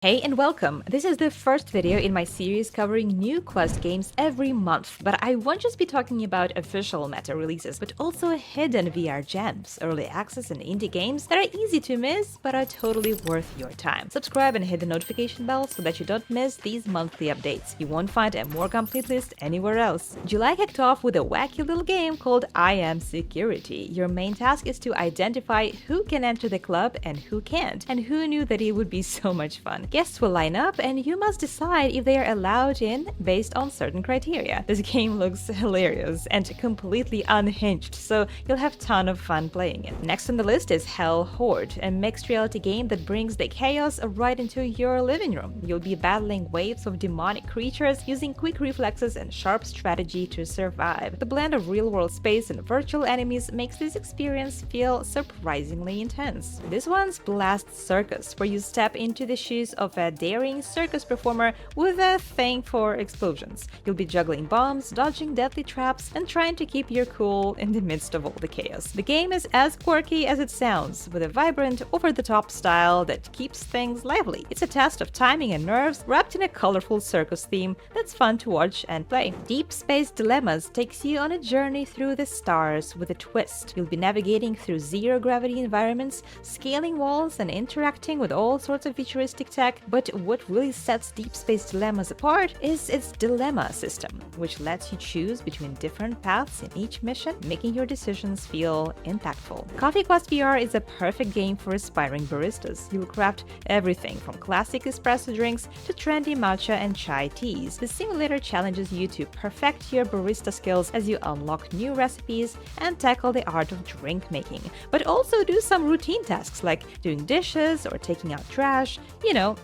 Hey and welcome! This is the first video in my series covering new Quest games every month, but I won't just be talking about official meta releases, but also hidden VR gems, early access and indie games that are easy to miss but are totally worth your time. Subscribe and hit the notification bell so that you don't miss these monthly updates. You won't find a more complete list anywhere else. July kicked off with a wacky little game called I Am Security. Your main task is to identify who can enter the club and who can't, and who knew that it would be so much fun. Guests will line up and you must decide if they are allowed in based on certain criteria. This game looks hilarious and completely unhinged, so you'll have a ton of fun playing it. Next on the list is Horde, a mixed reality game that brings the chaos right into your living room. You'll be battling waves of demonic creatures using quick reflexes and sharp strategy to survive. The blend of real-world space and virtual enemies makes this experience feel surprisingly intense. This one's Blast Circus, where you step into the shoes of a daring circus performer with a thing for explosions. You'll be juggling bombs, dodging deadly traps, and trying to keep your cool in the midst of all the chaos. The game is as quirky as it sounds, with a vibrant, over-the-top style that keeps things lively. It's a test of timing and nerves, wrapped in a colorful circus theme that's fun to watch and play. Deep Space Dilemmas takes you on a journey through the stars with a twist. You'll be navigating through zero-gravity environments, scaling walls, and interacting with all sorts of futuristic tech. But what really sets Deep Space Dilemmas apart is its dilemma system, which lets you choose between different paths in each mission, making your decisions feel impactful. Coffee Quest VR is a perfect game for aspiring baristas. You'll craft everything from classic espresso drinks to trendy matcha and chai teas. The simulator challenges you to perfect your barista skills as you unlock new recipes and tackle the art of drink making, but also do some routine tasks like doing dishes or taking out trash,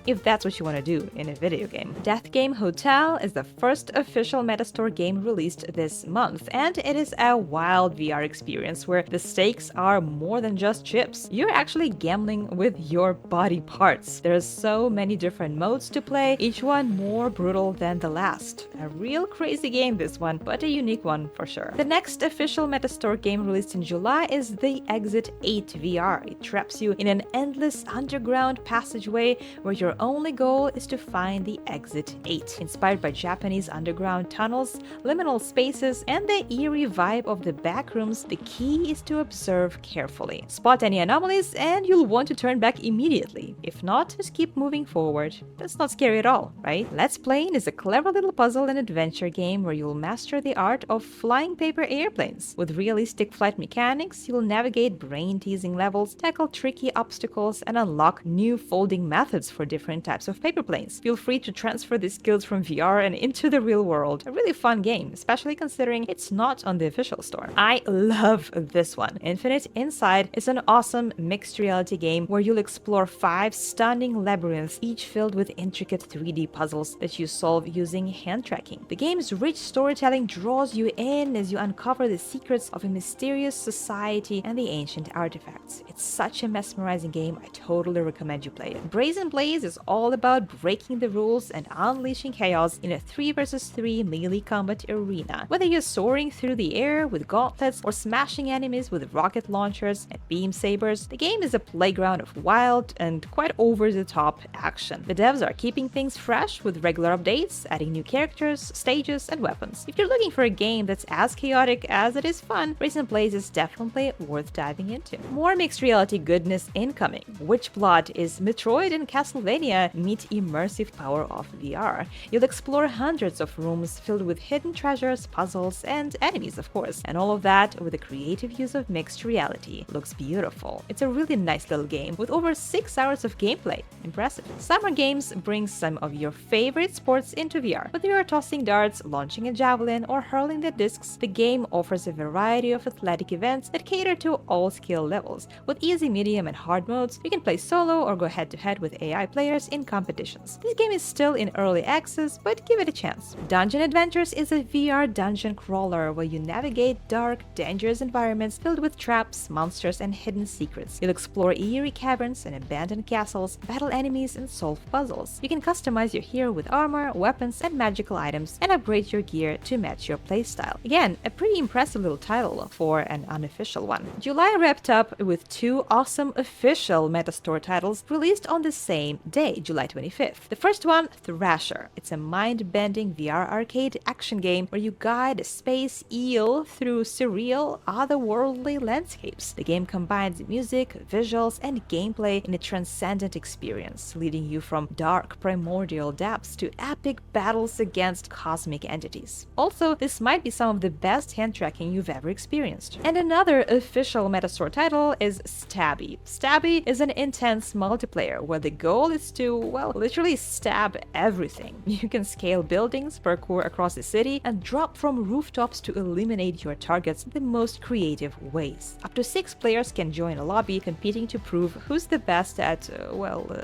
if that's what you want to do in a video game. Death Game Hotel is the first official Metastore game released this month, and it is a wild VR experience where the stakes are more than just chips. You're actually gambling with your body parts. There are so many different modes to play, each one more brutal than the last. A real crazy game this one, but a unique one for sure. The next official Metastore game released in July is the Exit 8 VR. It traps you in an endless underground passageway where your only goal is to find the Exit 8. Inspired by Japanese underground tunnels, liminal spaces, and the eerie vibe of the backrooms, the key is to observe carefully. Spot any anomalies and you'll want to turn back immediately. If not, just keep moving forward. That's not scary at all, right? Let's Plane is a clever little puzzle and adventure game where you'll master the art of flying paper airplanes. With realistic flight mechanics, you'll navigate brain-teasing levels, tackle tricky obstacles, and unlock new folding methods for different types of paper planes. Feel free to transfer these skills from VR and into the real world. A really fun game, especially considering it's not on the official store. I love this one. Infinite Inside is an awesome mixed reality game where you'll explore 5 stunning labyrinths, each filled with intricate 3D puzzles that you solve using hand tracking. The game's rich storytelling draws you in as you uncover the secrets of a mysterious society and the ancient artifacts. It's such a mesmerizing game. I totally recommend you play it. Brazen Blaze is all about breaking the rules and unleashing chaos in a 3 vs 3 melee combat arena. Whether you're soaring through the air with gauntlets or smashing enemies with rocket launchers and beam sabers, the game is a playground of wild and quite over-the-top action. The devs are keeping things fresh with regular updates, adding new characters, stages, and weapons. If you're looking for a game that's as chaotic as it is fun, Brazen Blaze is definitely worth diving into. More mixed reality goodness incoming. Witchblood is Metroid and Castlevania meet immersive power of VR. You'll explore hundreds of rooms filled with hidden treasures, puzzles, and enemies, of course. And all of that with a creative use of mixed reality. Looks beautiful. It's a really nice little game with over 6 hours of gameplay. Impressive. Summer Games brings some of your favorite sports into VR. Whether you're tossing darts, launching a javelin, or hurling the discs, the game offers a variety of athletic events that cater to all skill levels. With easy, medium, and hard modes, you can play solo or go head-to-head with AI players in competitions. This game is still in early access, but give it a chance. Dungeon Adventures is a VR dungeon crawler where you navigate dark, dangerous environments filled with traps, monsters, and hidden secrets. You'll explore eerie caverns and abandoned castles, battle enemies, and solve puzzles. You can customize your hero with armor, weapons, and magical items, and upgrade your gear to match your playstyle. Again, a pretty impressive little title for an unofficial one. July wrapped up with 2 awesome official Metastore titles released on the same day, July 25th. The first one, Thrasher. It's a mind-bending VR arcade action game where you guide a space eel through surreal, otherworldly landscapes. The game combines music, visuals, and gameplay in a transcendent experience, leading you from dark primordial depths to epic battles against cosmic entities. Also, this might be some of the best hand tracking you've ever experienced. And another official Metastore title is Stabby. Stabby is an intense multiplayer where the goal is to, well, literally stab everything. You can scale buildings, parkour across the city, and drop from rooftops to eliminate your targets in the most creative ways. Up to 6 players can join a lobby, competing to prove who's the best at,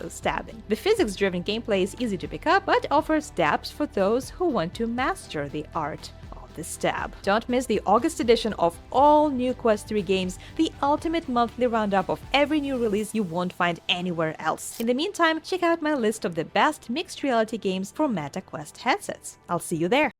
stabbing. The physics-driven gameplay is easy to pick up, but offers depth for those who want to master the art of the stab. Don't miss the August edition of all new Quest 3 games, the ultimate monthly roundup of every new release you won't find anywhere else. In the meantime, check out my list of the best mixed reality games for Meta Quest headsets. I'll see you there!